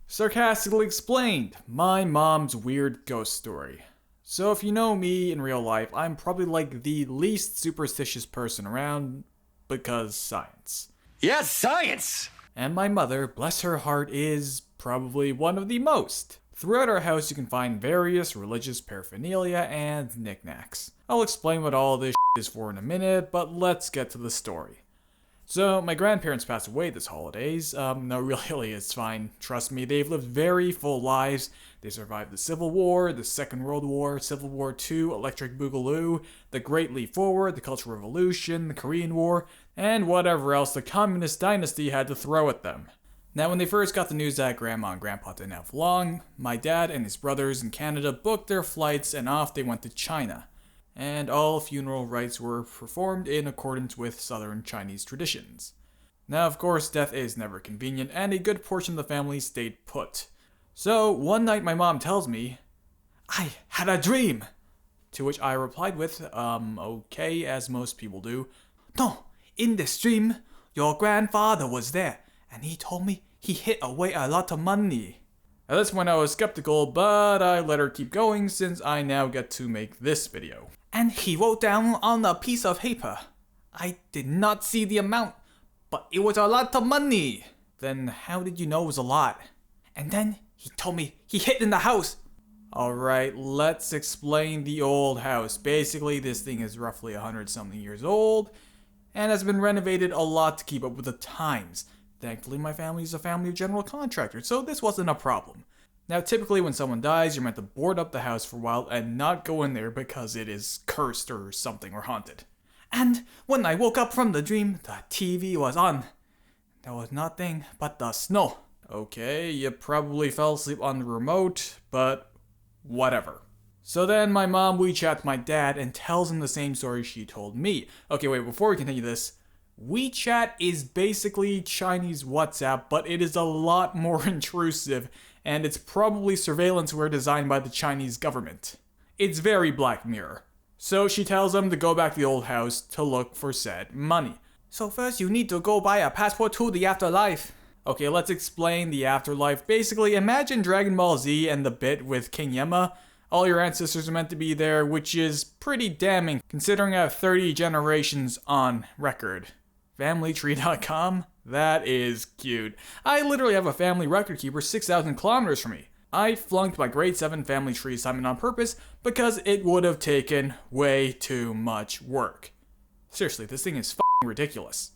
Sarcastically explained, my mom's weird ghost story. So if you know me in real life, I'm probably like the least superstitious person around because science. Yes, science! And my mother, bless her heart, is probably one of the most. Throughout our house you can find various religious paraphernalia and knickknacks. I'll explain what all this is for in a minute, but let's get to the story. So, my grandparents passed away this holidays. No, really, it's fine. Trust me, they've lived very full lives. They survived the Civil War, the Second World War, Civil War II, Electric Boogaloo, the Great Leap Forward, the Cultural Revolution, the Korean War, and whatever else the Communist dynasty had to throw at them. Now, when they first got the news that Grandma and Grandpa didn't have long, my dad and his brothers in Canada booked their flights and off they went to China. And all funeral rites were performed in accordance with Southern Chinese traditions. Now, of course, death is never convenient, and a good portion of the family stayed put. So, one night my mom tells me, "I had a dream!" To which I replied with, okay, as most people do. "No, in this dream, your grandfather was there, and he told me he hid away a lot of money." At this point I was skeptical, but I let her keep going since I now get to make this video. "And he wrote down on a piece of paper. I did not see the amount, but it was a lot of money." "Then how did you know it was a lot?" "And then he told me he hid in the house." Alright, let's explain the old house. Basically, this thing is roughly 100-something years old, and has been renovated a lot to keep up with the times. Thankfully, my family is a family of general contractors, so this wasn't a problem. Now, typically when someone dies, you're meant to board up the house for a while and not go in there because it is cursed or something or haunted. "And when I woke up from the dream, the TV was on. There was nothing but the snow." Okay, you probably fell asleep on the remote, but whatever. So then my mom WeChats my dad and tells him the same story she told me. Okay, wait, before we continue this, WeChat is basically Chinese WhatsApp, but it is a lot more intrusive, and it's probably surveillanceware designed by the Chinese government. It's very Black Mirror. So she tells him to go back to the old house to look for said money. "So first you need to go buy a passport to the afterlife." Okay, let's explain the afterlife. Basically, imagine Dragon Ball Z and the bit with King Yemma. All your ancestors are meant to be there, which is pretty damning considering I have 30 generations on record. FamilyTree.com? That is cute. I literally have a family record keeper 6,000 kilometers from me. I flunked my grade 7 family tree assignment on purpose because it would have taken way too much work. Seriously, this thing is f***ing ridiculous.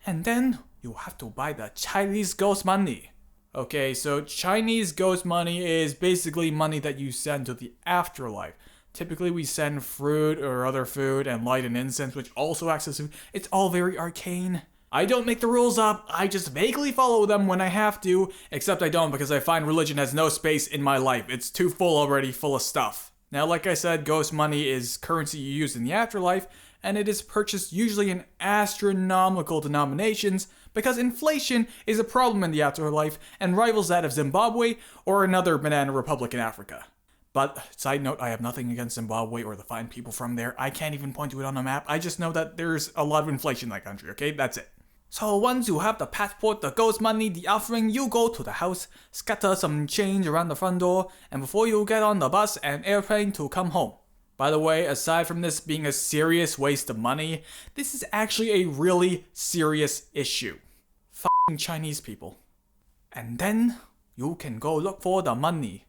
"And then you have to buy the Chinese ghost money." Okay, so Chinese ghost money is basically money that you send to the afterlife. Typically we send fruit or other food and light an incense, which also acts as food. It's all very arcane. I don't make the rules up, I just vaguely follow them when I have to, except I don't because I find religion has no space in my life. It's too full already, full of stuff. Now, like I said, ghost money is currency you use in the afterlife, and it is purchased usually in astronomical denominations because inflation is a problem in the afterlife and rivals that of Zimbabwe or another banana republic in Africa. But, side note, I have nothing against Zimbabwe or the fine people from there. I can't even point to it on a map. I just know that there's a lot of inflation in that country, okay? That's it. "So once you have the passport, the ghost money, the offering, you go to the house, scatter some change around the front door, and before you get on the bus and airplane to come home." By the way, aside from this being a serious waste of money, this is actually a really serious issue. F***ing Chinese people. "And then you can go look for the money."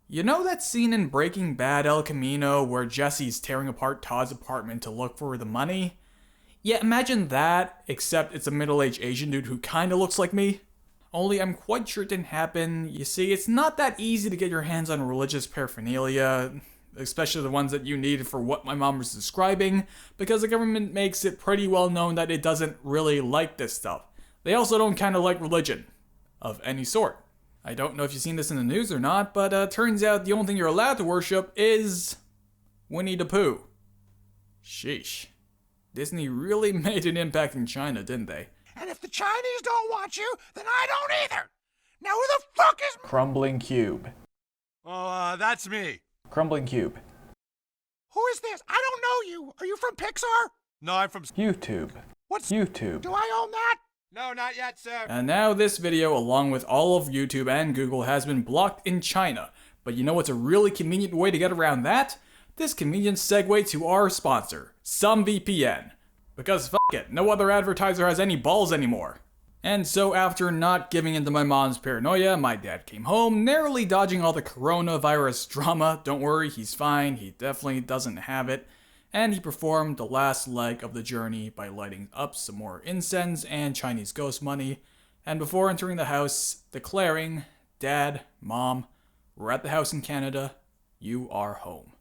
You know that scene in Breaking Bad El Camino where Jesse's tearing apart Todd's apartment to look for the money? Yeah, imagine that, except it's a middle-aged Asian dude who kinda looks like me. Only I'm quite sure it didn't happen. You see, it's not that easy to get your hands on religious paraphernalia, especially the ones that you needed for what my mom was describing, because the government makes it pretty well known that it doesn't really like this stuff. They also don't kinda like religion. Of any sort. I don't know if you've seen this in the news or not, but turns out the only thing you're allowed to worship is Winnie the Pooh. Sheesh. Disney really made an impact in China, didn't they? "And if the Chinese don't want you, then I don't either. Now who the fuck is..." Crumbling Cube. Oh, that's me. Crumbling Cube. "Who is this? I don't know you. Are you from Pixar?" No, I'm from... YouTube. "What's... YouTube. Do I own that?" No, not yet, sir. And now this video, along with all of YouTube and Google, has been blocked in China. But you know what's a really convenient way to get around that? This convenient segue to our sponsor, SomeVPN. Because fuck it, no other advertiser has any balls anymore. And so after not giving in to my mom's paranoia, my dad came home, narrowly dodging all the coronavirus drama. Don't worry, he's fine, he definitely doesn't have it. And he performed the last leg of the journey by lighting up some more incense and Chinese ghost money, and before entering the house, declaring, Dad, Mom, we're at the house in Canada, you are home.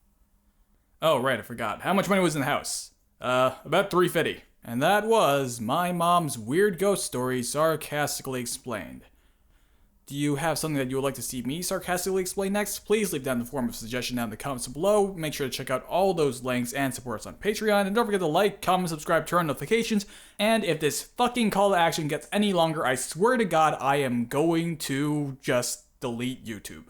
Oh right, I forgot. How much money was in the house? About $350. And that was my mom's weird ghost story sarcastically explained. Do you have something that you would like to see me sarcastically explain next? Please leave down the form of suggestion down in the comments below. Make sure to check out all those links and support us on Patreon. And don't forget to like, comment, subscribe, turn on notifications. And if this fucking call to action gets any longer, I swear to God, I am going to just delete YouTube.